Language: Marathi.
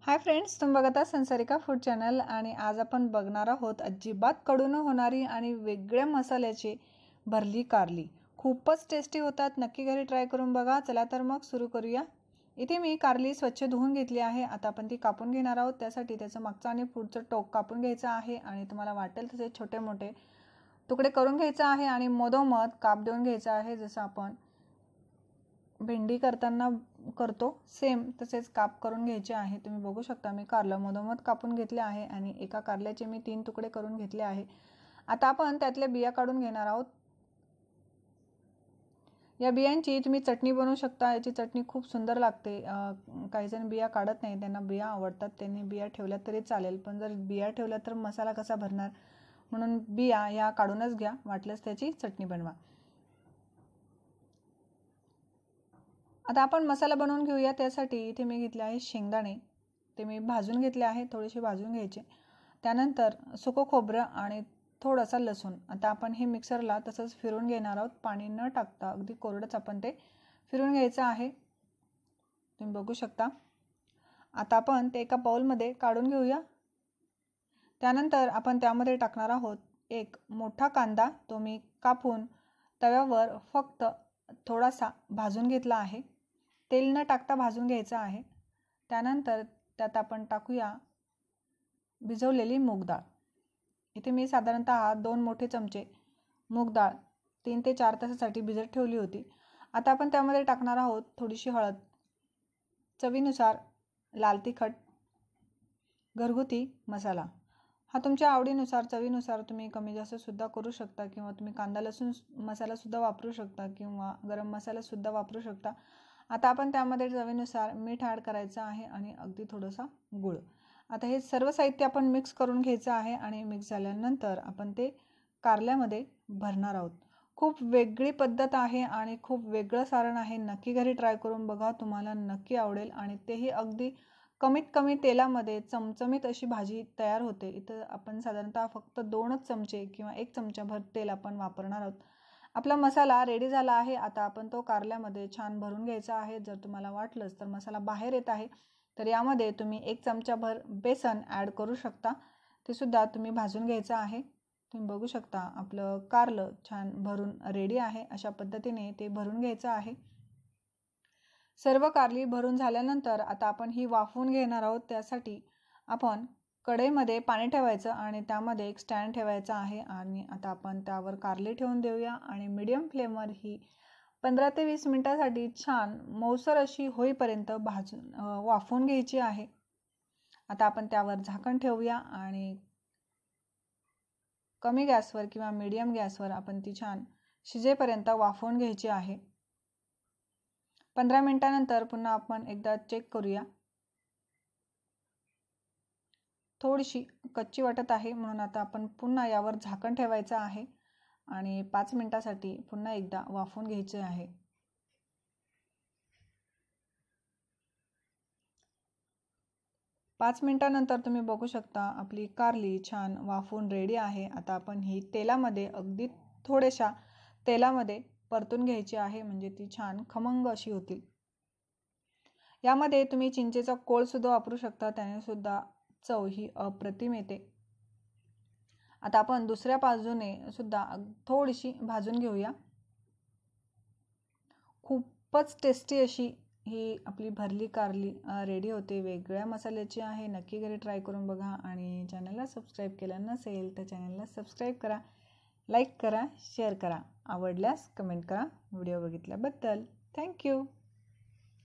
हाय फ्रेंड्स, तुम बघत आहात संसारिका फूड चॅनल आणि आज आपण बघणार आहोत अजिबात कडू न होणारी आणि वेगळ्या मसाल्याची भरली कारली। खूपच टेस्टी होतात, नक्की घरी ट्राय करून बघा। चला तर मग सुरू करूया। इथे मी कारली स्वच्छ धुवून घेतली आहे। आता आपण ती कापून घेणार आहोत। त्यासाठी त्याचं मागचं आणि पुढचं टोक कापून घ्यायचं आहे आणि तुम्हाला वाटेल तसे छोटे मोठे तुकडे करून घ्यायचे आहे आणि मधोमध काप देऊन घ्यायचं आहे। जसं आपण भेंडी करताना करतो सेम तसेच काप करून घ्यायचे आहे। तुम्ही बघू शकता मी कारलं मधोमध कापून घेतले आहे आणि एका कारल्याचे मी 3 तुकडे करून घेतले आहे। आता आपण त्यातले बिया काढून घेणार आहोत। या बियांची तुम्ही चटणी बनवू शकता। याची चटणी खूप सुंदर लागते। काही जण बिया काढत नाही, त्यांना बिया आवडतात, त्यांनी बिया ठेवल्या तरी चालेल, पण जर बिया ठेवल्या तर मसाला कसा भरणार, म्हणून बिया या काढूनच घ्या, वाटल्यास त्याची चटणी बनवा। आता आपण मसाला बनवून घेऊया। त्यासाठी इथे मी घेतले आहे शेंगदाणे, ते मी भाजून घेतले आहे, थोडेसे भाजून घ्यायचे। त्यानंतर सुकं खोबरं आणि थोडासा लसूण। आता आपण हे मिक्सरला तसंच फिरवून घेणार आहोत, पाणी न टाकता अगदी कोरडंच आपण ते फिरवून घ्यायचं आहे। तुम्ही बघू शकता। आता आपण ते एका बाउलमध्ये काढून घेऊया। त्यानंतर आपण त्यामध्ये टाकणार आहोत एक मोठा कांदा, तो मी कापून तव्यावर फक्त थोडासा भाजून घेतला आहे। तेल न टाकता भाजून घ्यायचा आहे। त्यानंतर त्यात आपण टाकूया भिजवलेली मूग डाळ। इथे मी साधारणतः 2 मोठे चमचे मूग डाळ 3 ते 4 तासासाठी भिजत ठेवली होती। आता आपण त्यामध्ये टाकणार आहोत थोडीशी हळद, चवीनुसार लाल तिखट, घरगुती मसाला। हा तुमच्या आवडीनुसार चवीनुसार तुम्ही कमी जास्त सुद्धा करू शकता, किंवा तुम्ही कांदा लसूण मसाला सुद्धा वापरू शकता, किंवा गरम मसाला सुद्धा वापरू शकता। आता आपण त्यामध्ये चवीनुसार मीठ ॲड करायचं आहे आणि अगदी थोडासा गूळ। आता हे सर्व साहित्य आपण मिक्स करून घ्यायचं आहे आणि मिक्स झाल्यानंतर आपण ते कारल्यामध्ये भरणार आहोत। खूप वेगळी पद्धत आहे आणि खूप वेगळं सारण आहे। नक्की घरी ट्राय करून बघा, तुम्हाला नक्की आवडेल आणि तेही अगदी कमीत कमी तेलामध्ये चमचमीत अशी भाजी तयार होते। इथं आपण साधारणतः फक्त 2च चमचे किंवा 1 चमचाभर तेल आपण वापरणार आहोत। आपला मसाला रेडी झाला आहे। आता आपण तो कारल्यामध्ये छान भरून घ्यायचा आहे। जर तुम्हाला वाटलंच तर मसाला बाहेर येत आहे तर यामध्ये तुम्ही 1 चमचाभर बेसन ॲड करू शकता, ते सुद्धा तुम्ही भाजून घ्यायचं आहे। तुम्ही बघू शकता आपलं कारलं छान भरून रेडी आहे। अशा पद्धतीने ते भरून घ्यायचं आहे। सर्व कारली भरून झाल्यानंतर आता आपण ही वाफवून घेणार आहोत। त्यासाठी आपण कढईमध्ये पाणी ठेवायचं आणि त्यामध्ये एक स्टँड ठेवायचा आहे आणि आता आपण त्यावर कारली ठेवून देऊया आणि मीडियम फ्लेमवर ही 15 ते 20 मिनिटांसाठी छान मऊसर अशी होईपर्यंत भाजून वाफवून घ्यायची आहे। आता आपण त्यावर झाकण ठेवूया आणि कमी गॅसवर किंवा मीडियम गॅसवर आपण ती छान शिजेपर्यंत वाफवून घ्यायची आहे। 15 मिनिटांनंतर पुन्हा आपण एकदा चेक करूया। थोडीशी कच्ची वाटत आहे, म्हणून आता आपण पुन्हा यावर झाकण ठेवायचं आहे आणि 5 मिनिटांसाठी पुन्हा एकदा वाफवून घ्यायचे आहे। 5 मिनिटांनंतर तुम्ही बघू शकता आपली कारली छान वाफवून रेडी आहे। आता आपण ही तेलामध्ये अगदी थोड्याशा तेलामध्ये परतून घ्यायची आहे, म्हणजे ती छान खमंग अशी होतील। यामध्ये तुम्ही चिंचेचा कोळ सुद्धा वापरू शकता, त्याने सुद्धा चव ही अप्रतिम येते। आता आपण दुसऱ्या बाजूने सुद्धा थोडीशी भाजून घेऊया। खूपच टेस्टी अशी ही आपली भरली कारली रेडी होते। वेगळ्या मसाल्याची आहे, नक्की घरी ट्राय करून बघा आणि चॅनलला सबस्क्राईब केलं नसेल तर चॅनलला सबस्क्राईब करा, लाईक करा, शेअर करा, आवडल्यास कमेंट करा। व्हिडिओ बघितल्याबद्दल थँक्यू।